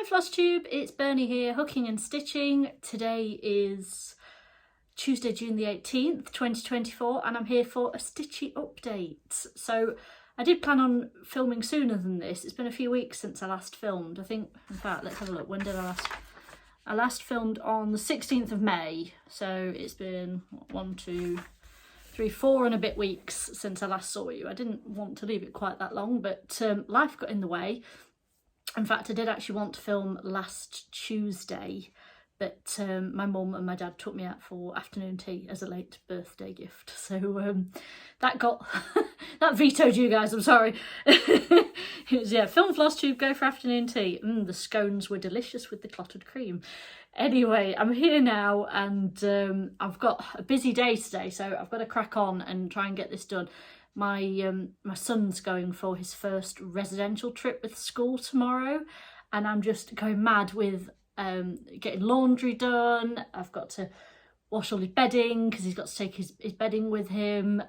FlossTube, it's Bernie here, hooking and stitching. Today is Tuesday, June the 18th, 2024, and I'm here for a stitchy update. So I did plan on filming sooner than this. It's been a few weeks since I last filmed. I think, in fact, let's have a look. When did I last? I last filmed on the 16th of May. So it's been, what, 1, 2, 3, 4 and a bit weeks since I last saw you. I didn't want to leave it quite that long, but life got in the way. In fact, I did actually want to film last Tuesday, but my mum and my dad took me out for afternoon tea as a late birthday gift. So that got, that vetoed you guys, I'm sorry. It was, yeah, film FlossTube, go for afternoon tea. The scones were delicious with the clotted cream. Anyway, I'm here now and I've got a busy day today, so I've got to crack on and try and get this done. My son's going for his first residential trip with school tomorrow, and I'm just going mad with getting laundry done. I've got to wash all his bedding because he's got to take his bedding with him.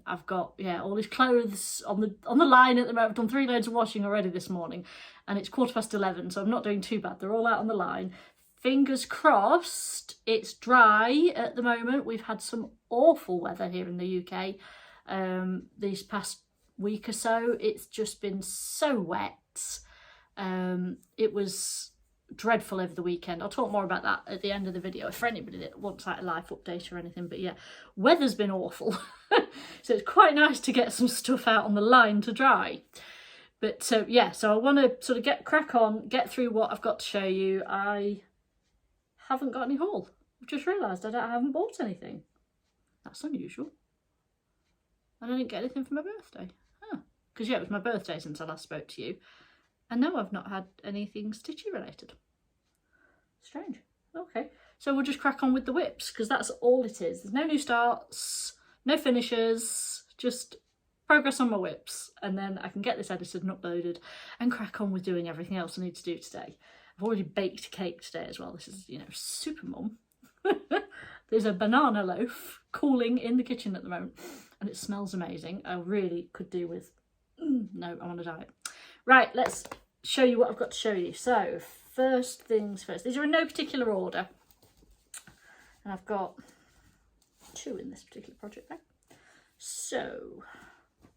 I've got, yeah, all his clothes on the line at the moment. I've done 3 loads of washing already this morning, and it's 11:15, so I'm not doing too bad. They're all out on the line. Fingers crossed it's dry at the moment. We've had some awful weather here in the UK. These past week or so, it's just been so wet. It was dreadful over the weekend. I'll talk more about that at the end of the video for anybody that wants like a life update or anything, but yeah, weather's been awful. So it's quite nice to get some stuff out on the line to dry. But yeah, so I want to sort of crack on, get through what I've got to show you. I haven't got any haul. I've just realised I haven't bought anything. That's unusual. I didn't get anything for my birthday. Because yeah, it was my birthday since I last spoke to you. And no, I've not had anything stitchy related. Strange. Okay, so we'll just crack on with the WIPS, because that's all it is. There's no new starts, no finishes, just progress on my WIPS. And then I can get this edited and uploaded and crack on with doing everything else I need to do today. I've already baked cake today as well. This is, you know, super mum. There's a banana loaf cooling in the kitchen at the moment, and it smells amazing. I really could do with, no, I'm on a diet. Right, let's show you what I've got to show you. So, first things first. These are in no particular order. And I've got 2 in this particular project there. So,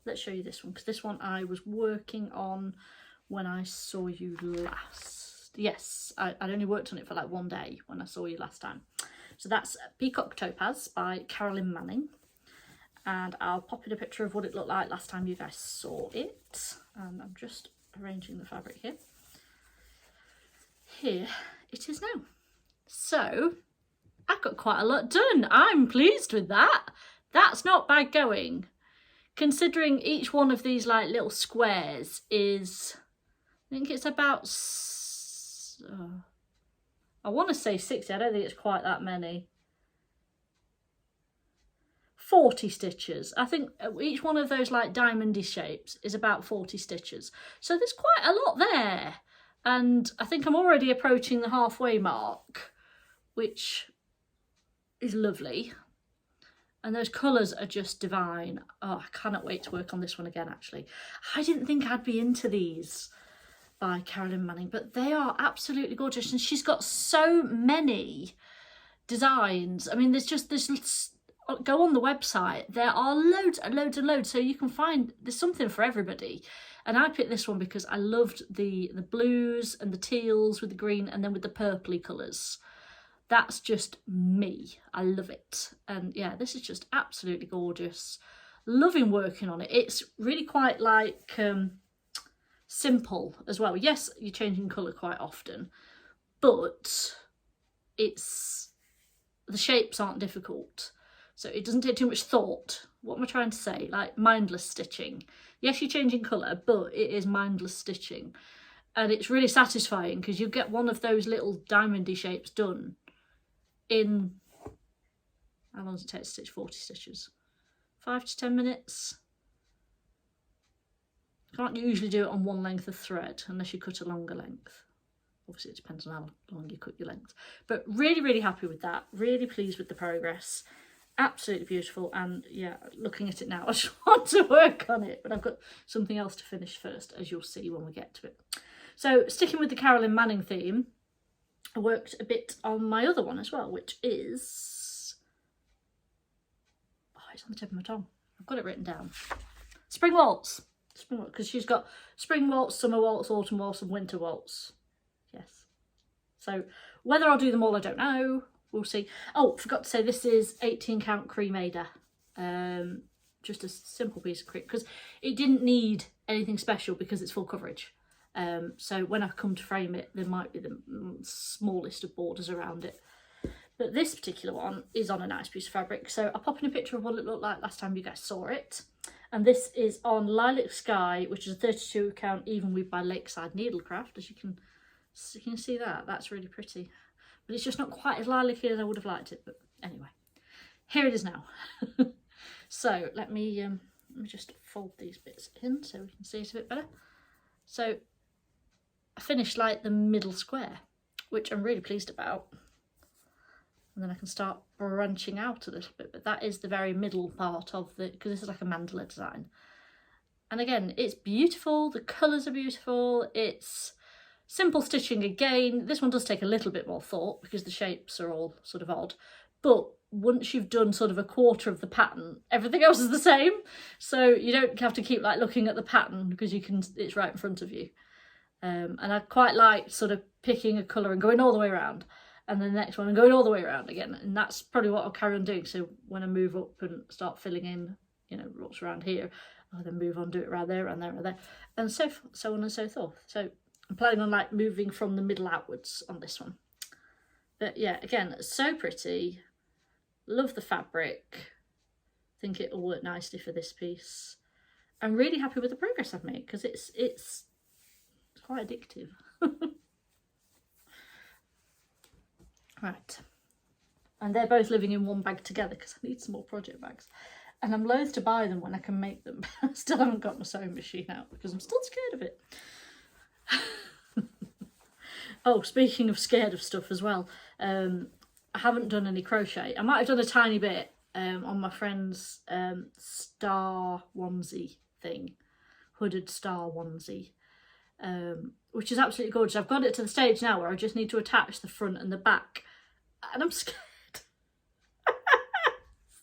let's show you this one, because this one I was working on when I saw you last. Yes, I'd only worked on it for like 1 day when I saw you last time. So that's Peacock Topaz by Carolyn Manning. And I'll pop in a picture of what it looked like last time you guys saw it. And I'm just arranging the fabric here. Here it is now. So I've got quite a lot done. I'm pleased with that. That's not bad going. Considering each one of these like little squares is, I think it's about, I want to say 60. I don't think it's quite that many. 40 stitches. I think each one of those like diamondy shapes is about 40 stitches. So there's quite a lot there. And I think I'm already approaching the halfway mark, which is lovely. And those colours are just divine. Oh, I cannot wait to work on this one again, actually. I didn't think I'd be into these by Carolyn Manning, but they are absolutely gorgeous. And she's got so many designs. I mean, there's just this, go on the website, there are loads and loads and loads, so you can find, there's something for everybody. And I picked this one because I loved the blues and the teals with the green and then with the purpley colours. That's just me. I love it. And yeah, this is just absolutely gorgeous. Loving working on it. It's really quite like simple as well. Yes, you're changing colour quite often, but it's, the shapes aren't difficult. So it doesn't take too much thought. What am I trying to say? Like mindless stitching. Yes, you're changing colour, but it is mindless stitching. And it's really satisfying because you get one of those little diamondy shapes done in, how long does it take to stitch 40 stitches? 5 to 10 minutes. Can't usually do it on one length of thread unless you cut a longer length. Obviously it depends on how long you cut your length. But really, really happy with that. Really pleased with the progress. Absolutely beautiful. And yeah, looking at it now, I just want to work on it. But I've got something else to finish first, as you'll see when we get to it. So sticking with the Carolyn Manning theme, I worked a bit on my other one as well, which is, oh, it's on the tip of my tongue. I've got it written down. Spring Waltz. Spring Waltz, because she's got Spring Waltz, Summer Waltz, Autumn Waltz and Winter Waltz. Yes. So whether I'll do them all, I don't know. We'll see. Oh, forgot to say this is 18 count cremader. Just a simple piece of cream, because it didn't need anything special because it's full coverage. So when I come to frame it, there might be the smallest of borders around it. But this particular one is on a nice piece of fabric. So I'll pop in a picture of what it looked like last time you guys saw it. And this is on Lilac Sky, which is a 32 count even weave by Lakeside Needlecraft. As you can see that, that's really pretty. But it's just not quite as lilac-y as I would have liked it. But anyway, here it is now. So let me just fold these bits in so we can see it a bit better. So I finished like the middle square, which I'm really pleased about. And then I can start branching out a little bit, but that is the very middle part of the, because this is like a mandala design. And again, it's beautiful, the colours are beautiful, it's simple stitching again. This one does take a little bit more thought because the shapes are all sort of odd, but once you've done sort of a quarter of the pattern, everything else is the same. So you don't have to keep like looking at the pattern because you can, it's right in front of you. And I quite like sort of picking a colour and going all the way around, and then the next one and going all the way around again. And that's probably what I'll carry on doing. So when I move up and start filling in, you know, what's around here, I'll then move on, do it around there, around there, around there, and so on and so forth. So I'm planning on like moving from the middle outwards on this one. But yeah, again, so pretty. Love the fabric. Think it'll work nicely for this piece. I'm really happy with the progress I've made because it's quite addictive. Right. And they're both living in one bag together because I need some more project bags. And I'm loath to buy them when I can make them. I still haven't got my sewing machine out because I'm still scared of it. Oh, speaking of scared of stuff as well, I haven't done any crochet. I might have done a tiny bit on my friend's star onesie thing, hooded star onesie, which is absolutely gorgeous. I've got it to the stage now where I just need to attach the front and the back, and I'm scared. It's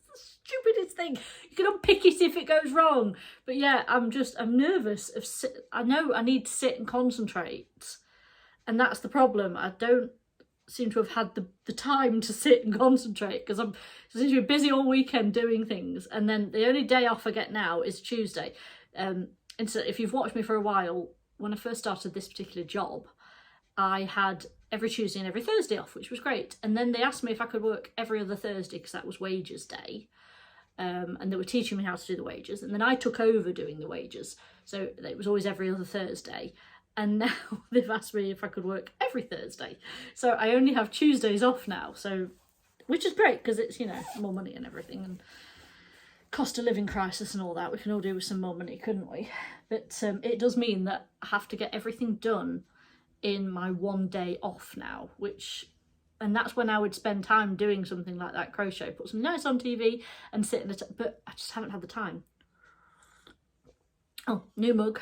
the stupidest thing. You can unpick it if it goes wrong. But yeah, I'm nervous of I know I need to sit and concentrate, and that's the problem. I don't seem to have had the time to sit and concentrate because I seem to be busy all weekend doing things, and then the only day off I get now is Tuesday. And so if you've watched me for a while, when I first started this particular job, I had every Tuesday and every Thursday off, which was great. And then they asked me if I could work every other Thursday because that was wages day. And they were teaching me how to do the wages. And then I took over doing the wages. So it was always every other Thursday. And now they've asked me if I could work every Thursday. So I only have Tuesdays off now. So, which is great because it's, you know, more money and everything. And cost of living crisis and all that. We can all do with some more money, couldn't we? But it does mean that I have to get everything done in my one day off now, and that's when I would spend time doing something like that crochet, put something nice on TV and sit in it, but I just haven't had the time. Oh, new mug.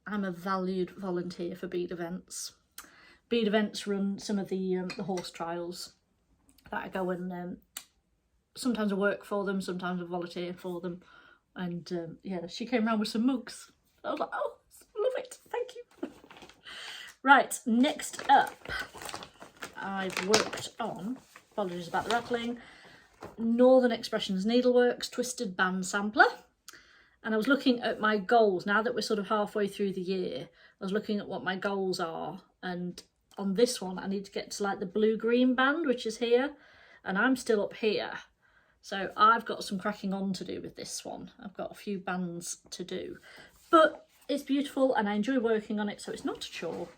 I'm a valued volunteer for bead events. Bead events run some of the horse trials that I go and sometimes I work for them, sometimes I volunteer for them, and yeah, she came around with some mugs. I was like, oh, love it, thank you. Right, next up, I've worked on, apologies about the rattling, Northern Expressions Needleworks Twisted Band Sampler. And I was looking at my goals, now that we're sort of halfway through the year, I was looking at what my goals are, and on this one I need to get to like the blue-green band, which is here, and I'm still up here. So I've got some cracking on to do with this one. I've got a few bands to do, but it's beautiful and I enjoy working on it, so it's not a chore.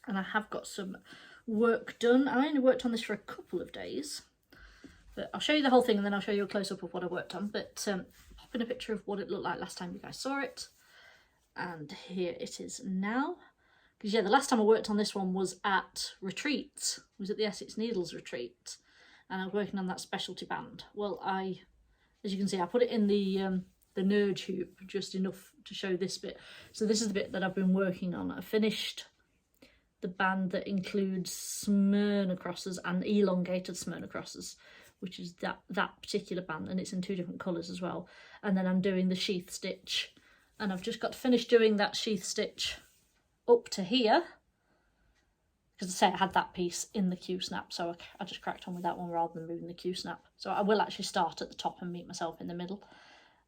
And I have got some work done. I only worked on this for a couple of days, but I'll show you the whole thing and then I'll show you a close-up of what I worked on. But pop in a picture of what it looked like last time you guys saw it. And here it is now. Because yeah, the last time I worked on this one was at retreat. It was at the Essex Needles retreat. And I was working on that specialty band. Well, as you can see, I put it in the nerd tube just enough to show this bit. So this is the bit that I've been working on. I finished the band that includes Smyrna crosses and elongated Smyrna crosses, which is that particular band, and it's in 2 different colours as well. And then I'm doing the sheath stitch, and I've just got to finish doing that sheath stitch up to here, because I say I had that piece in the Q-snap, so I just cracked on with that one rather than moving the Q-snap. So I will actually start at the top and meet myself in the middle.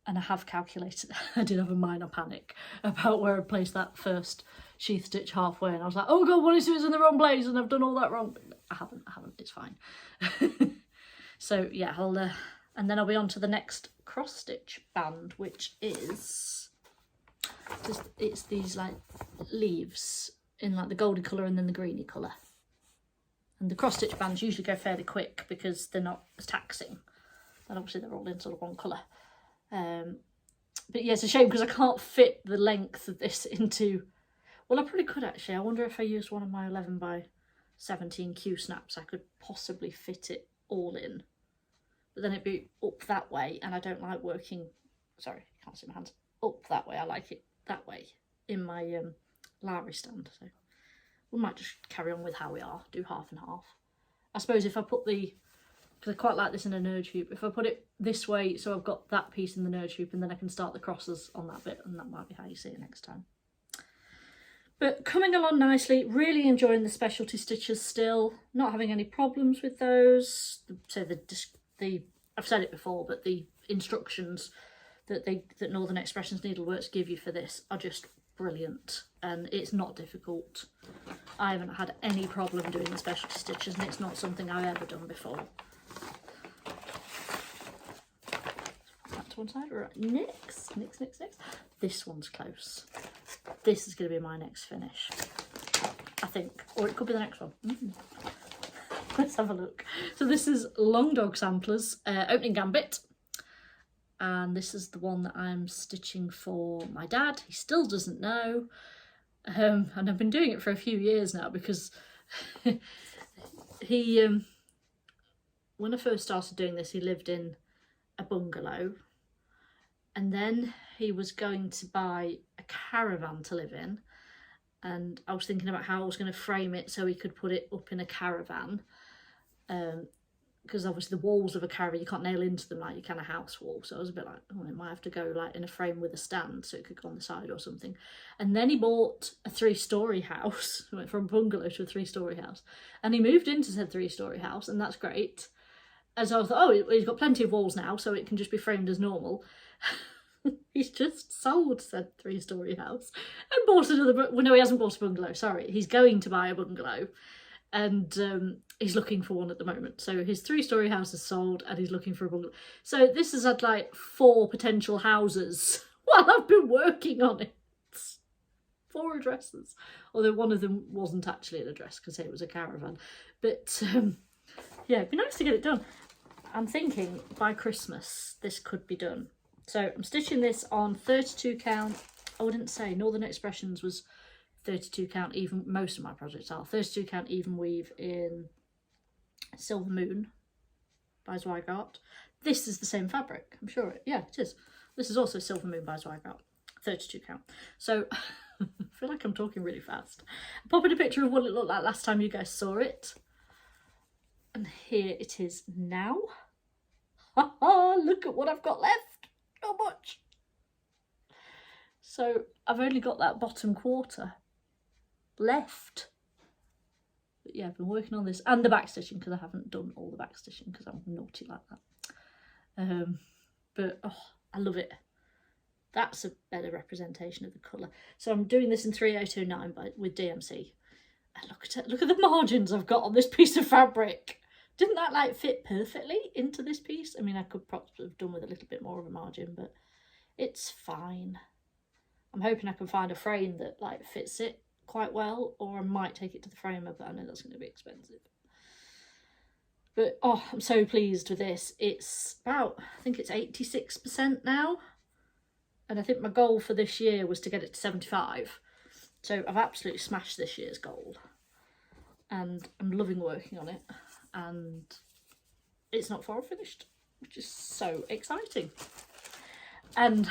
And I have calculated, I did have a minor panic about where I placed that first sheath stitch halfway, and I was like, oh god, what if it's in the wrong place and I've done all that wrong? But I haven't, it's fine. So yeah, and then I'll be on to the next cross stitch band, which is it's these like leaves in like the goldy colour and then the greeny colour. And the cross stitch bands usually go fairly quick because they're not as taxing, and obviously they're all in sort of one colour. But yeah, it's a shame because I can't fit the length of this into, well, I probably could actually. I wonder if I used one of my 11 by 17 Q snaps, I could possibly fit it all in. But then it'd be up that way, and I don't like working, sorry, you can't see my hands, up that way. I like it that way in my Larry stand. So we might just carry on with how we are, do half and half. I suppose if I put the, because I quite like this in a nerd hoop, if I put it this way, so I've got that piece in the nerd hoop, and then I can start the crosses on that bit, and that might be how you see it next time. But coming along nicely, really enjoying the specialty stitches still, not having any problems with those. So I've said it before, but the instructions that Northern Expressions Needleworks give you for this are just brilliant, and it's not difficult. I haven't had any problem doing the specialty stitches, and it's not something I've ever done before. That to one side, right, next. This one's close. This is going to be my next finish, I think, or it could be the next one. Let's have a look. So this is Long Dog Samplers, opening Gambit, and this is the one that I'm stitching for my dad. He still doesn't know, and I've been doing it for a few years now because he, when I first started doing this, he lived in a bungalow, and then he was going to buy a caravan to live in, and I was thinking about how I was going to frame it so he could put it up in a caravan, because obviously the walls of a caravan you can't nail into them like you can a house wall, so I was a bit like, oh, it might have to go like in a frame with a stand so it could go on the side or something. And then he bought a 3-storey house. He went from a bungalow to a 3-storey house, and he moved into said 3-storey house, and that's great. And so I thought, oh, he's got plenty of walls now, so it can just be framed as normal. He's just sold said 3-storey house and bought another, well, no, he hasn't bought a bungalow, sorry. He's going to buy a bungalow, and he's looking for one at the moment. So his 3-storey house is sold, and he's looking for a bungalow. So this has had like 4 potential houses while I've been working on it. 4 addresses, although one of them wasn't actually an address because it was a caravan. But yeah, it'd be nice to get it done. I'm thinking by Christmas this could be done. So I'm stitching this on 32 count. I wouldn't say Northern Expressions was 32 count even, most of my projects are 32 count even weave in Silver Moon by Zweigart. This is the same fabric, I'm sure. Yeah, it is. This is also Silver Moon by Zweigart, 32 count. So I feel like I'm talking really fast. I popped in a picture of what it looked like last time you guys saw it, and here it is now. Haha, look at what I've got left. Not much. So I've only got that bottom quarter left. But yeah, I've been working on this and the back stitching because I haven't done all the back stitching because I'm naughty like that. But oh, I love it. That's a better representation of the colour. So I'm doing this in 3809 with DMC. And look at it. Look at the margins I've got on this piece of fabric. Didn't that like fit perfectly into this piece? I mean, I could probably have done with a little bit more of a margin, but it's fine. I'm hoping I can find a frame that like fits it quite well, or I might take it to the framer, but I know that's going to be expensive. But oh, I'm so pleased with this. It's about, I think it's 86% now. And I think my goal for this year was to get it to 75. So I've absolutely smashed this year's goal. And I'm loving working on it. And it's not far finished, which is so exciting. And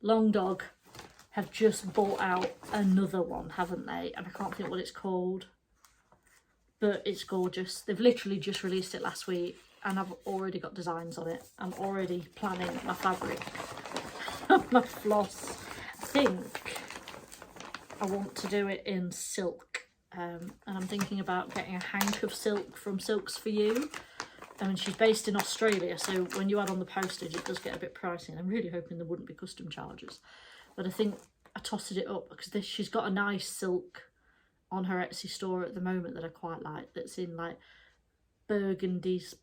Long Dog, have just bought out another one, haven't they? And I can't think what it's called, but it's gorgeous. They've literally just released it last week and I've already got designs on it. I'm already planning my fabric, my floss. I think I want to do it in silk, and I'm thinking about getting a hank of silk from Silks For You. I mean, she's based in Australia, so when you add on the postage, it does get a bit pricey. And I'm really hoping there wouldn't be custom charges. But I think I tossed it up because she's got a nice silk on her Etsy store at the moment that I quite like. That's in like burgundies,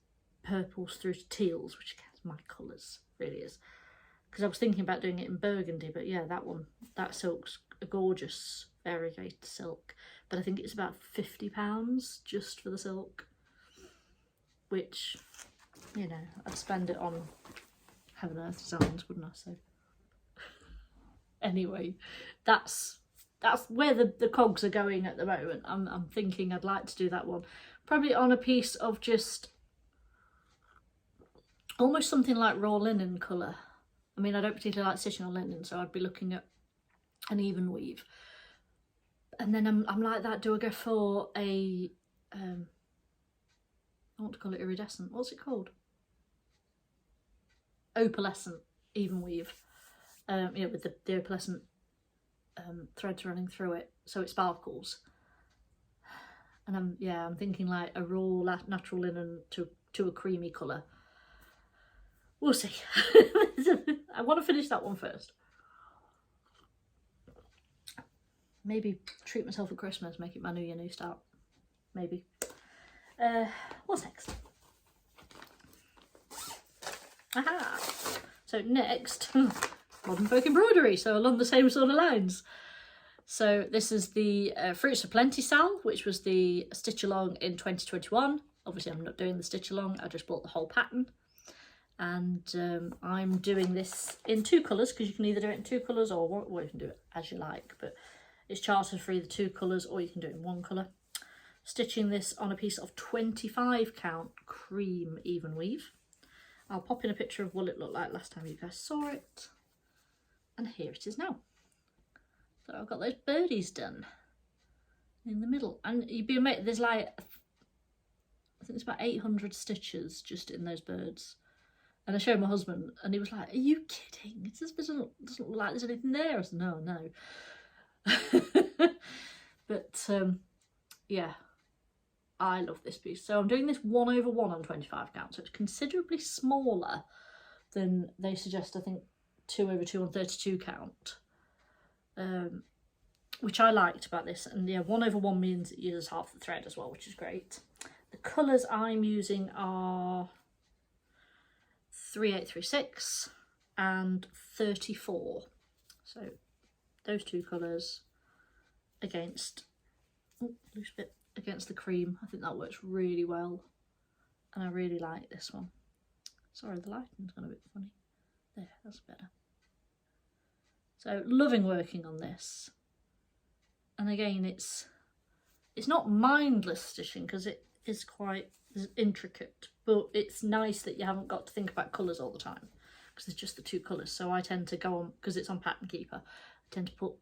purples through to teals, which is my colours, really is. Because I was thinking about doing it in burgundy, but yeah, that silk's a gorgeous variegated silk. But I think it's about £50 just for the silk. Which, you know, I'd spend it on Heaven and Earth designs, wouldn't I? So anyway, that's where the cogs are going at the moment. I'm thinking I'd like to do that one, probably on a piece of just almost something like raw linen colour. I mean, I don't particularly like stitching on linen, so I'd be looking at an even weave. And then I'm like that. Do I go for a I want to call it iridescent. What's it called? Opalescent even weave. Yeah, with the opalescent threads running through it, so it sparkles. And I'm thinking like a raw natural linen to a creamy colour. We'll see. I want to finish that one first. Maybe treat myself at Christmas, make it my New Year, New Start. Maybe. What's next? Aha! So next, modern folk embroidery, so along the same sort of lines. So this is the Fruits of Plenty Sal, which was the stitch along in 2021. Obviously I'm not doing the stitch along, I just bought the whole pattern. And I'm doing this in 2 colours, because you can either do it in 2 colours or well, you can do it as you like, but it's charted for either 2 colours or you can do it in 1 colour. Stitching this on a piece of 25 count cream even weave. I'll pop in a picture of what it looked like last time you guys saw it. And here it is now. So I've got those birdies done in the middle. And you'd be amazed, there's like, I think it's about 800 stitches just in those birds. And I showed my husband and he was like, are you kidding? It just doesn't look like there's anything there. I said, no. But yeah, I love this piece. So I'm doing this 1/1 on 25 count, so it's considerably smaller than they suggest. I think 2/2 on 32 count, which I liked about this. And yeah, 1/1 means it uses half the thread as well, which is great. The colours I'm using are 3836 and 34. So those 2 colours against, oh, loose bit, against the cream. I think that works really well. And I really like this one. Sorry, the lighting's gone a bit funny. There, that's better. So loving working on this. And again, it's not mindless stitching because it is quite intricate, but it's nice that you haven't got to think about colours all the time because it's just the 2 colours. So I tend to go on, because it's on Pattern Keeper, I tend to put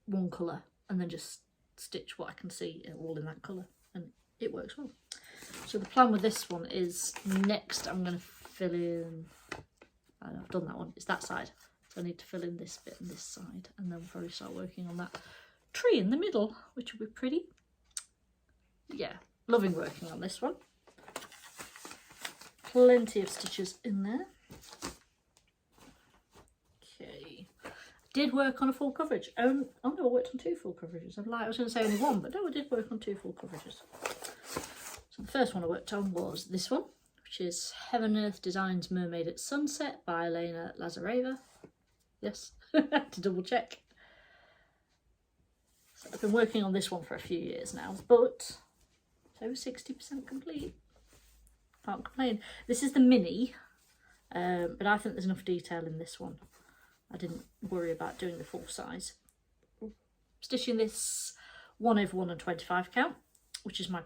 1 colour and then just stitch what I can see all in that colour, and it works well. So the plan with this one is next I'm going to fill in, I've done that one, it's that side, so I need to fill in this bit and this side, and then we'll probably start working on that tree in the middle, which will be pretty. Yeah, loving working on this one. Plenty of stitches in there. Okay, did work on a full coverage. Oh no, I worked on 2 full coverages. I was going to say only 1, but no, I did work on 2 full coverages. So the first one I worked on was this one, which is Heaven and Earth Designs Mermaid at Sunset by Elena Lazareva. Yes, to double check. So I've been working on this one for a few years now, but it's over 60% complete. Can't complain. This is the mini, but I think there's enough detail in this one. I didn't worry about doing the full size. Stitching this 1/1 and 25 count, which is my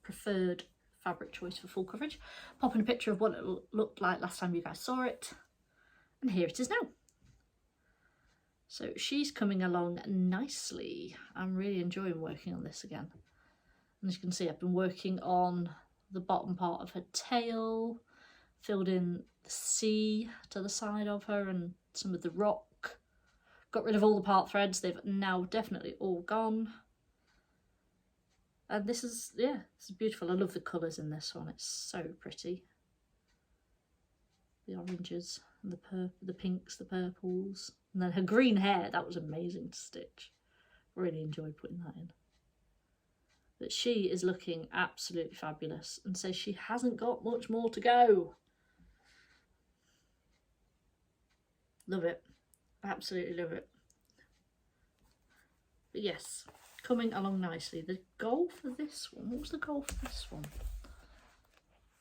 preferred fabric choice for full coverage. Popping a picture of what it looked like last time you guys saw it. And here it is now. So she's coming along nicely. I'm really enjoying working on this again. And as you can see, I've been working on the bottom part of her tail, filled in the sea to the side of her and some of the rock. Got rid of all the part threads, they've now definitely all gone. And this is, yeah, this is beautiful. I love the colours in this one, it's so pretty. The oranges and the pinks, the purples. And then her green hair, that was amazing to stitch. Really enjoyed putting that in. But she is looking absolutely fabulous and says she hasn't got much more to go. Love it. Absolutely love it. But yes, coming along nicely. The goal for this one, what was the goal for this one?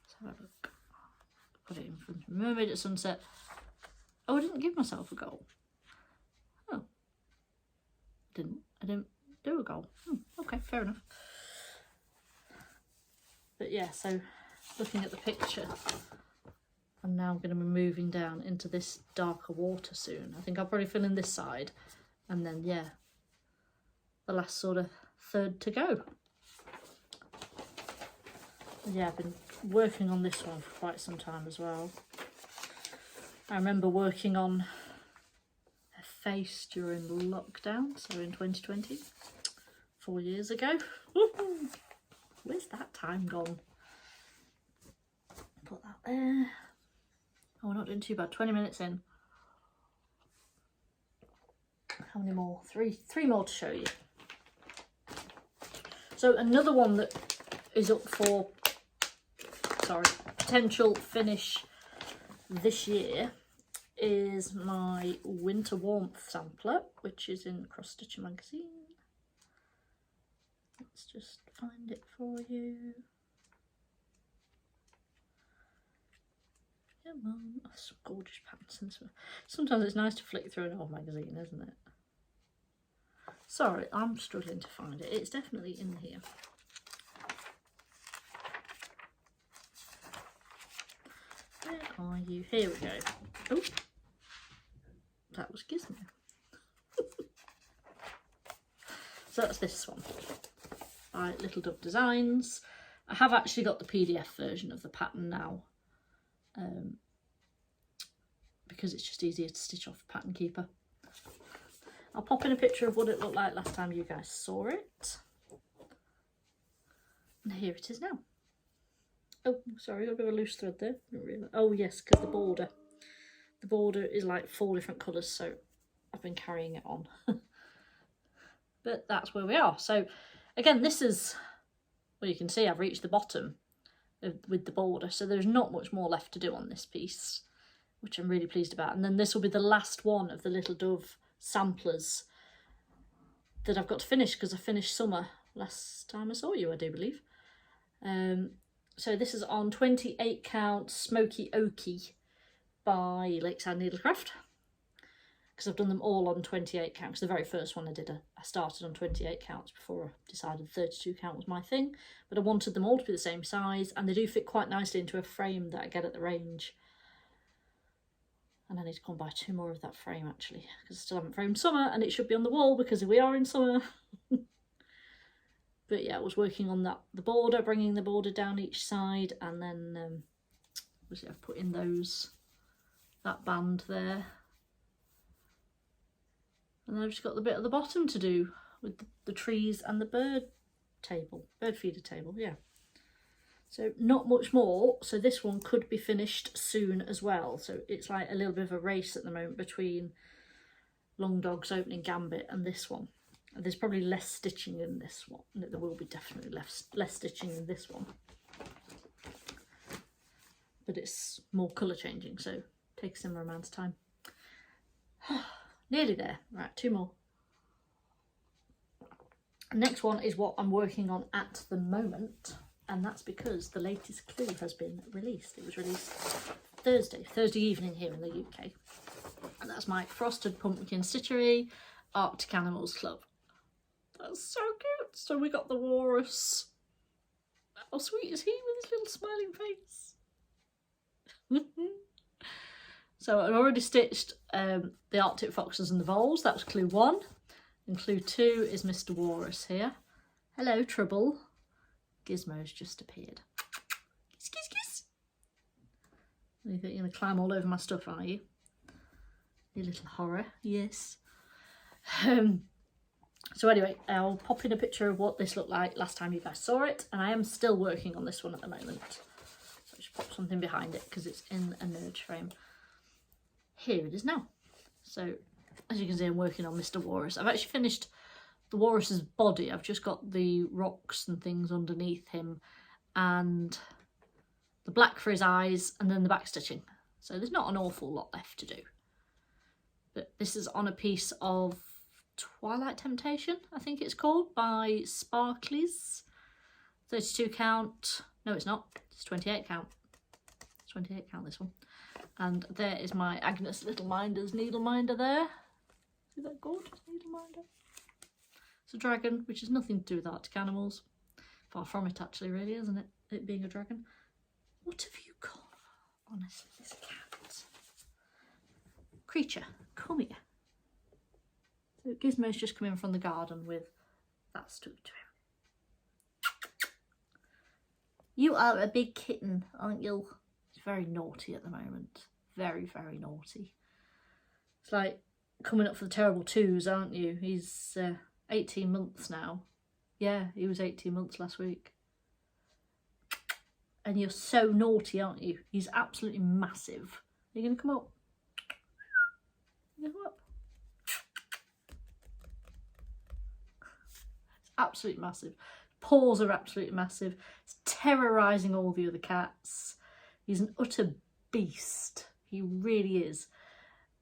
Let's have a look. Put it in front of me. Mermaid at Sunset. Oh, I didn't give myself a goal. Oh. I didn't do a goal. Okay, fair enough. But yeah, so looking at the picture, I'm now going to be moving down into this darker water soon. I think I'll probably fill in this side and then, yeah, the last sort of third to go. And yeah, I've been working on this one for quite some time as well. I remember working on her face during lockdown, so in 2020, 4 years ago. Where's that time gone? Put that there. Oh, we're not doing too bad. 20 minutes in. How many more? Three more to show you. So another one that is up for, potential finish this year is my Winter Warmth sampler, which is in Cross Stitcher magazine. Let's just find it for you. Come on. Oh, some gorgeous patterns. Sometimes it's nice to flick through an old magazine, isn't it? Sorry, I'm struggling to find it. It's definitely in here. Where are you? Here we go. Oh, that was Gizmo. So that's this one. By Little Dove Designs. I have actually got the PDF version of the pattern now, because it's just easier to stitch off Pattern Keeper. I'll pop in a picture of what it looked like last time you guys saw it. And here it is now. Oh, sorry, got a bit of a loose thread there. Oh yes, because the border is like 4 different colours, so I've been carrying it on. But that's where we are. So again, this is, well, you can see I've reached the bottom with the border, so there's not much more left to do on this piece, which I'm really pleased about. And then this will be the last one of the Little Dove samplers that I've got to finish, because I finished summer last time I saw you, I do believe. So this is on 28 count Smoky Oaky by Lakeside Needlecraft, because I've done them all on 28 count, because the very first one I did, I started on 28 counts before I decided 32 count was my thing, but I wanted them all to be the same size, and they do fit quite nicely into a frame that I get at the range. And I need to come buy 2 more of that frame actually, because I still haven't framed summer, and it should be on the wall because we are in summer. But yeah, I was working on that, the border, bringing the border down each side, and then obviously I've put in that band there. And then I've just got the bit at the bottom to do with the trees and the bird feeder table, yeah. So not much more, so this one could be finished soon as well. So it's like a little bit of a race at the moment between Long Dog's opening Gambit and this one. And there's probably less stitching in this one. There will be definitely less stitching in this one. But it's more colour changing, so it takes a similar amount of time. Nearly there. Right, 2 more. Next one is what I'm working on at the moment, and that's because the latest clue has been released. It was released Thursday evening here in the UK. And that's my Frosted Pumpkin Stitchery Arctic Animals Club. That's so cute. So we got the walrus. How sweet is he with his little smiling face? So I've already stitched the Arctic foxes and the voles. That was clue 1. And clue 2 is Mr. Walrus here. Hello, Trouble. Gizmo's just appeared. Kiss, kiss, kiss. You think you're going to climb all over my stuff, are you? You little horror. Yes. So anyway, I'll pop in a picture of what this looked like last time you guys saw it. And I am still working on this one at the moment. So I just pop something behind it because it's in a nerd frame. Here it is now. So as you can see, I'm working on Mr. Walrus. I've actually finished the walrus's body. I've just got the rocks and things underneath him and the black for his eyes and then the back stitching. So there's not an awful lot left to do. But this is on a piece of Twilight Temptation, I think it's called, by Sparklies. 32 count. No, it's not. It's 28 count. It's 28 count, this one. And there is my Agnes Little Minders needle minder there. Is that gorgeous needle minder? It's a dragon, which has nothing to do with Arctic animals. Far from it, actually, really, isn't it? It being a dragon. What have you got? Honestly, this cat. Creature, come here. So Gizmo's just come in from the garden with that stuck to him. You are a big kitten, aren't you? He's very naughty at the moment. Very, very naughty. It's like coming up for the terrible 2s, aren't you? He's 18 months now. Yeah, he was 18 months last week. And you're so naughty, aren't you? He's absolutely massive. Are you going to come up? You going to come up? It's absolutely massive. Paws are absolutely massive. It's terrorising all the other cats. He's an utter beast. He really is.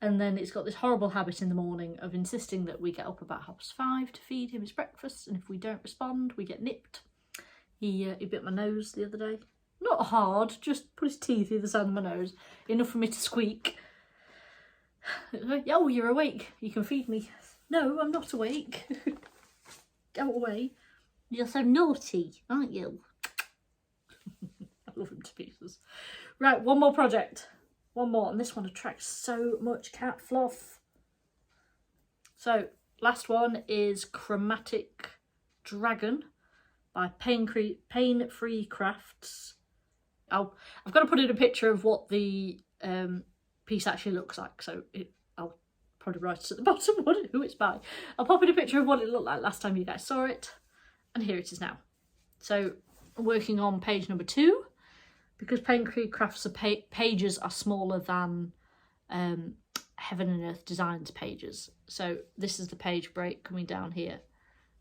And then it's got this horrible habit in the morning of insisting that we get up about 5:30 to feed him his breakfast, and if we don't respond, we get nipped. He bit my nose the other day. Not hard, just put his teeth either side of my nose, enough for me to squeak. Oh, you're awake. You can feed me. No, I'm not awake. Go away. You're so naughty, aren't you? I love him to pieces. Right, one more project. One more, and this one attracts so much cat fluff. So, last one is Chromatic Dragon by Pain Free Crafts. I've got to put in a picture of what the piece actually looks like, so I'll probably write it at the bottom who it's by. I'll pop in a picture of what it looked like last time you guys saw it, and here it is now. So, I'm working on page number 2. Because Pain Free Crafts pages are smaller than Heaven and Earth Designs pages. So this is the page break coming down here.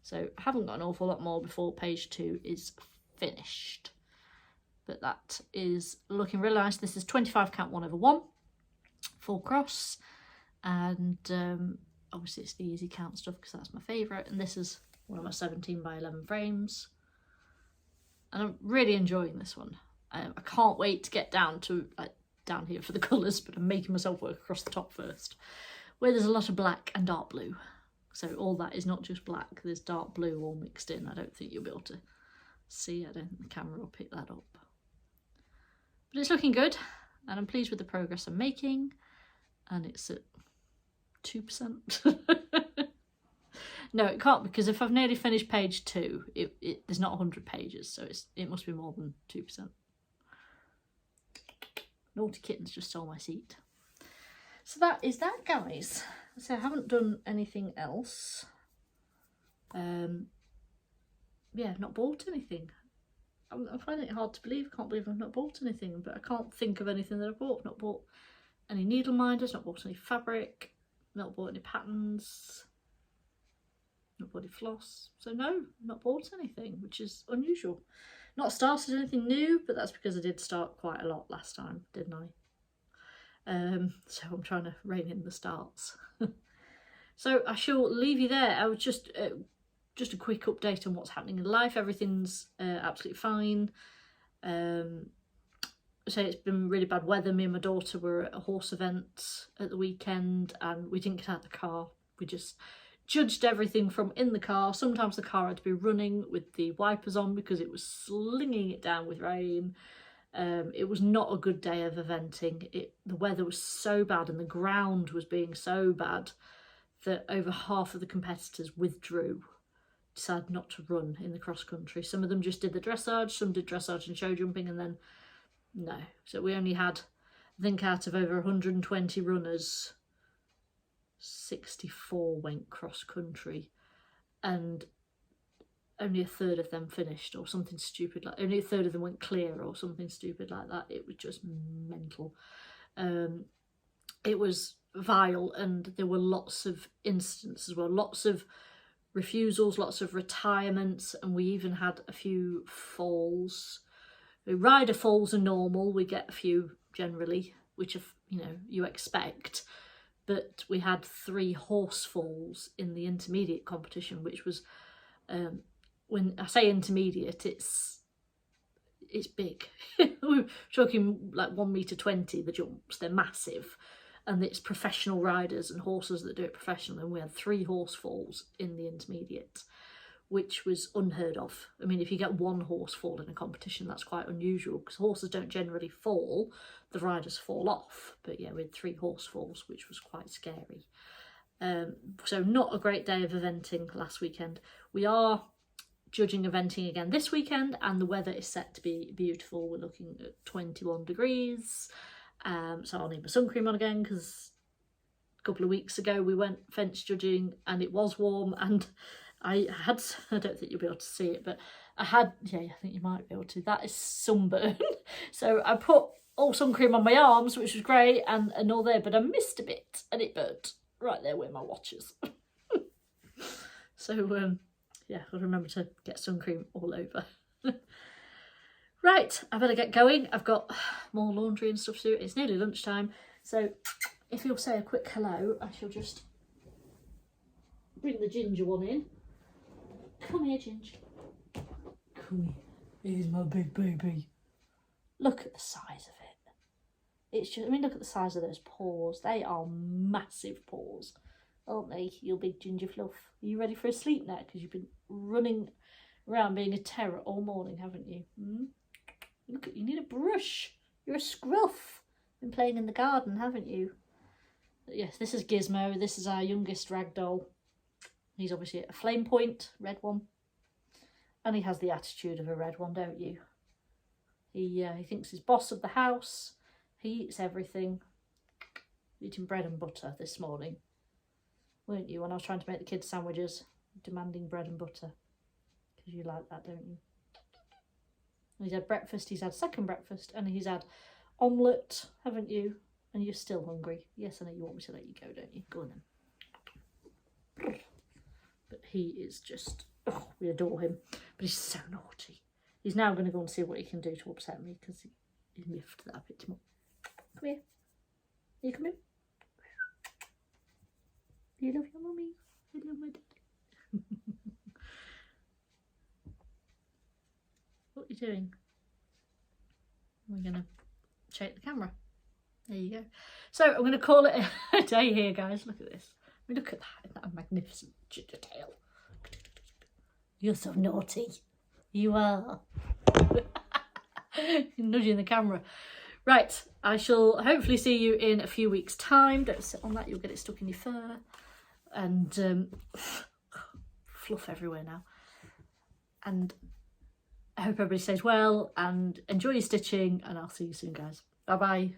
So I haven't got an awful lot more before page 2 is finished. But that is looking really nice. This is 25 count 1/1, full cross. And obviously it's the easy count stuff because that's my favourite. And this is one of my 17 by 11 frames. And I'm really enjoying this one. I can't wait to get down here for the colours, but I'm making myself work across the top first, where there's a lot of black and dark blue. So all that is not just black, there's dark blue all mixed in. I don't think you'll be able to see, I don't think the camera will pick that up. But it's looking good, and I'm pleased with the progress I'm making, and it's at 2%. No, it can't, because if I've nearly finished page 2, there's not 100 pages, so it must be more than 2%. Naughty kitten's just stole my seat. So that is that, guys. So I haven't done anything else. Yeah, I've not bought anything. I'm finding it hard to believe. I can't believe I've not bought anything, but I can't think of anything that I've bought. I've not bought any needle minders, not bought any fabric, not bought any patterns, not bought any floss. So no, not bought anything, which is unusual. Not started anything new, but that's because I did start quite a lot last time, didn't I? So I'm trying to rein in the starts. So I shall leave you there. I was just a quick update on what's happening in life. Everything's absolutely fine. So it's been really bad weather. Me and my daughter were at a horse event at the weekend, and we didn't get out of the car. We just judged everything from in the car. Sometimes the car had to be running with the wipers on because it was slinging it down with rain. It was not a good day of eventing. The weather was so bad and the ground was being so bad that over half of the competitors withdrew, decided not to run in the cross country. Some of them just did the dressage, some did dressage and show jumping, and then no. So we only had, I think out of over 120 runners, 64 went cross country, and only a third of them finished, or something stupid like, only a third of them went clear or something stupid like that. It was just mental. It was vile, and there were lots of incidents as well, lots of refusals, lots of retirements, and we even had a few falls. Rider falls are normal, we get a few generally, which are, you know, you expect, but we had 3 horse falls in the intermediate competition, which was, when I say intermediate, it's big. We're talking like 1.20 m, the jumps, they're massive, and it's professional riders and horses that do it professionally, and we had 3 horse falls in the intermediate, which was unheard of. I mean, if you get 1 horse fall in a competition, that's quite unusual, because horses don't generally fall, the riders fall off. But yeah, we had 3 horse falls, which was quite scary. So not a great day of eventing last weekend. We are judging eventing again this weekend, and the weather is set to be beautiful. We're looking at 21 degrees. So I'll need my sun cream on again, because a couple of weeks ago we went fence judging and it was warm, and I had, I don't think you'll be able to see it, but I had, yeah, I think you might be able to, that is sunburn. So I put all sun cream on my arms, which was great, and all there, but I missed a bit and it burnt right there where my watch is. So yeah, I'll remember to get sun cream all over. Right, I better get going. I've got more laundry and stuff to do. It's nearly lunchtime, so if you'll say a quick hello, I shall just bring the ginger one in. Come here, Ginger. Come here. Here's my big baby. Look at the size of it. It's just, I mean, look at the size of those paws. They are massive paws, aren't they, you big ginger fluff? Are you ready for a sleep now? Because you've been running around being a terror all morning, haven't you? Look, you need a brush. You're a scruff. Been playing in the garden, haven't you? But yes, this is Gizmo. This is our youngest ragdoll. He's obviously a flame point, red one. And he has the attitude of a red one, don't you? He thinks he's boss of the house. He eats everything. Eating bread and butter this morning, weren't you, when I was trying to make the kids sandwiches, demanding bread and butter? Because you like that, don't you? He's had breakfast, he's had second breakfast, and he's had omelette, haven't you? And you're still hungry. Yes, I know you want me to let you go, don't you? Go on then. But he is just, oh, we adore him. But he's so naughty. He's now going to go and see what he can do to upset me, because he's miffed that I picked him up. Come here. You come in. You love your mummy. I love my daddy. What are you doing? We're going to shake the camera. There you go. So I'm going to call it a day here, guys. Look at this. I mean, look at that. Isn't that a magnificent ginger tail? You're so naughty. You are. Nudging the camera. Right, I shall hopefully see you in a few weeks' time. Don't sit on that, you'll get it stuck in your fur. And fluff everywhere now. And I hope everybody stays well and enjoy your stitching, and I'll see you soon, guys. Bye bye.